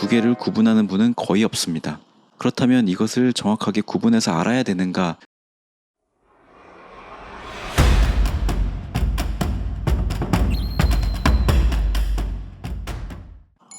두 개를 구분하는 분은 거의 없습니다. 그렇다면 이것을 정확하게 구분해서 알아야 되는가?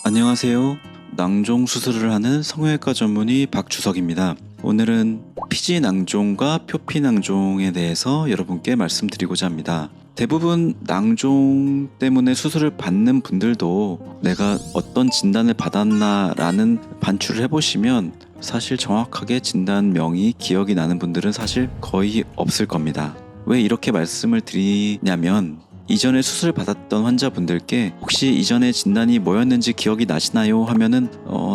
안녕하세요. 낭종 수술을 하는 성형외과 전문의 박주석입니다. 오늘은 피지낭종과 표피낭종에 대해서 여러분께 말씀드리고자 합니다. 대부분 낭종 때문에 수술을 받는 분들도 내가 어떤 진단을 받았나라는 반출을 해보시면 사실 정확하게 진단명이 기억이 나는 분들은 사실 거의 없을 겁니다. 왜 이렇게 말씀을 드리냐면 이전에 수술 받았던 환자분들께 혹시 이전에 진단이 뭐였는지 기억이 나시나요? 하면은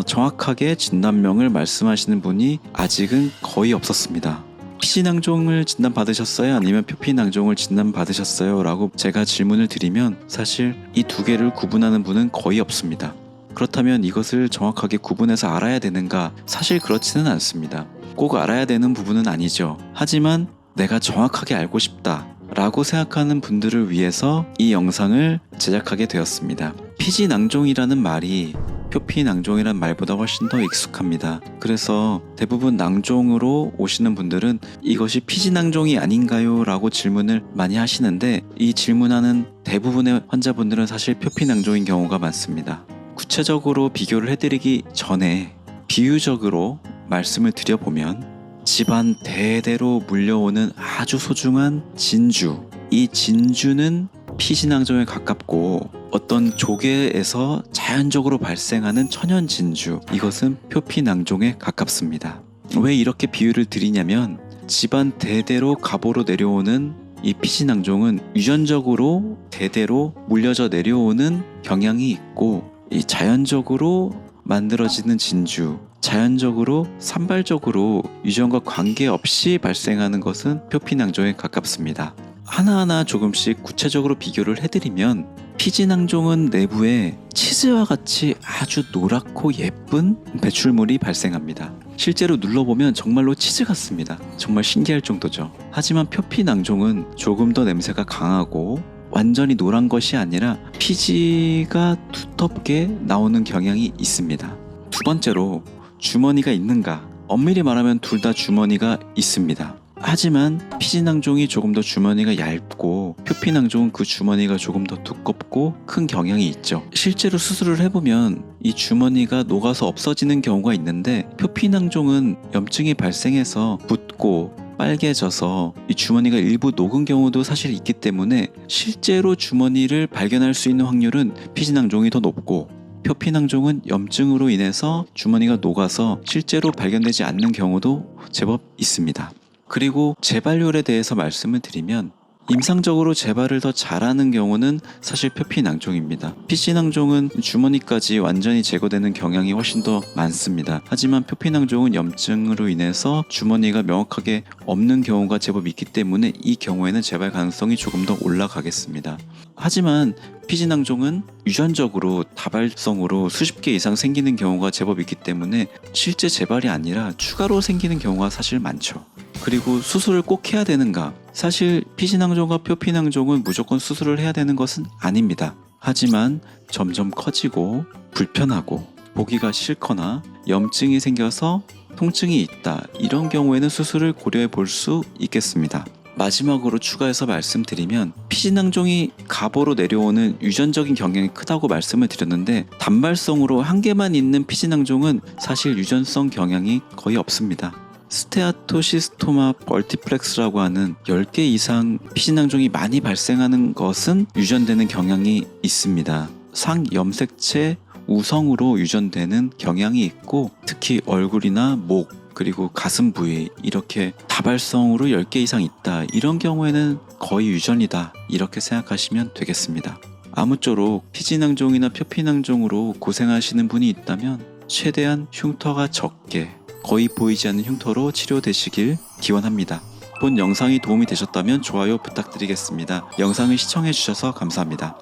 정확하게 진단명을 말씀하시는 분이 아직은 거의 없었습니다. 피지낭종을 진단받으셨어요? 아니면 표피낭종을 진단받으셨어요? 라고 제가 질문을 드리면 사실 이 두 개를 구분하는 분은 거의 없습니다. 그렇다면 이것을 정확하게 구분해서 알아야 되는가? 사실 그렇지는 않습니다. 꼭 알아야 되는 부분은 아니죠. 하지만 내가 정확하게 알고 싶다 라고 생각하는 분들을 위해서 이 영상을 제작하게 되었습니다. 피지낭종이라는 말이 표피낭종이란 말보다 훨씬 더 익숙합니다. 그래서 대부분 낭종으로 오시는 분들은 이것이 피지낭종이 아닌가요? 라고 질문을 많이 하시는데 이 질문하는 대부분의 환자분들은 사실 표피낭종인 경우가 많습니다. 구체적으로 비교를 해드리기 전에 비유적으로 말씀을 드려보면 집안 대대로 물려오는 아주 소중한 진주, 이 진주는 피지낭종에 가깝고 어떤 조개에서 자연적으로 발생하는 천연 진주, 이것은 표피낭종에 가깝습니다. 왜 이렇게 비유를 드리냐면 집안 대대로 가보로 내려오는 이 피지낭종은 유전적으로 대대로 물려져 내려오는 경향이 있고 이 자연적으로 만들어지는 진주, 자연적으로 산발적으로 유전과 관계없이 발생하는 것은 표피낭종에 가깝습니다. 하나하나 조금씩 구체적으로 비교를 해드리면 피지낭종은 내부에 치즈와 같이 아주 노랗고 예쁜 배출물이 발생합니다. 실제로 눌러보면 정말로 치즈 같습니다. 정말 신기할 정도죠. 하지만 표피낭종은 조금 더 냄새가 강하고 완전히 노란 것이 아니라 피지가 두텁게 나오는 경향이 있습니다. 두 번째로 주머니가 있는가? 엄밀히 말하면 둘 다 주머니가 있습니다. 하지만 피지낭종이 조금 더 주머니가 얇고 표피낭종은 그 주머니가 조금 더 두껍고 큰 경향이 있죠. 실제로 수술을 해보면 이 주머니가 녹아서 없어지는 경우가 있는데 표피낭종은 염증이 발생해서 붓고 빨개져서 이 주머니가 일부 녹은 경우도 사실 있기 때문에 실제로 주머니를 발견할 수 있는 확률은 피지낭종이 더 높고 표피낭종은 염증으로 인해서 주머니가 녹아서 실제로 발견되지 않는 경우도 제법 있습니다. 그리고 재발률에 대해서 말씀을 드리면 임상적으로 재발을 더 잘하는 경우는 사실 표피낭종입니다. 피지낭종은 주머니까지 완전히 제거되는 경향이 훨씬 더 많습니다. 하지만 표피낭종은 염증으로 인해서 주머니가 명확하게 없는 경우가 제법 있기 때문에 이 경우에는 재발 가능성이 조금 더 올라가겠습니다. 하지만 피지낭종은 유전적으로 다발성으로 수십 개 이상 생기는 경우가 제법 있기 때문에 실제 재발이 아니라 추가로 생기는 경우가 사실 많죠. 그리고 수술을 꼭 해야 되는가? 사실 피지낭종과 표피낭종은 무조건 수술을 해야 되는 것은 아닙니다. 하지만 점점 커지고 불편하고 보기가 싫거나 염증이 생겨서 통증이 있다, 이런 경우에는 수술을 고려해 볼 수 있겠습니다. 마지막으로 추가해서 말씀드리면 피지낭종이 가보로 내려오는 유전적인 경향이 크다고 말씀을 드렸는데 단발성으로 한 개만 있는 피지낭종은 사실 유전성 경향이 거의 없습니다. 스테아토시스토마 멀티플렉스라고 하는 10개 이상 피지낭종이 많이 발생하는 것은 유전되는 경향이 있습니다. 상염색체 우성으로 유전되는 경향이 있고 특히 얼굴이나 목 그리고 가슴 부위 이렇게 다발성으로 10개 이상 있다, 이런 경우에는 거의 유전이다, 이렇게 생각하시면 되겠습니다. 아무쪼록 피지낭종이나 표피낭종으로 고생하시는 분이 있다면 최대한 흉터가 적게 거의 보이지 않는 흉터로 치료되시길 기원합니다. 본 영상이 도움이 되셨다면 좋아요 부탁드리겠습니다. 영상을 시청해주셔서 감사합니다.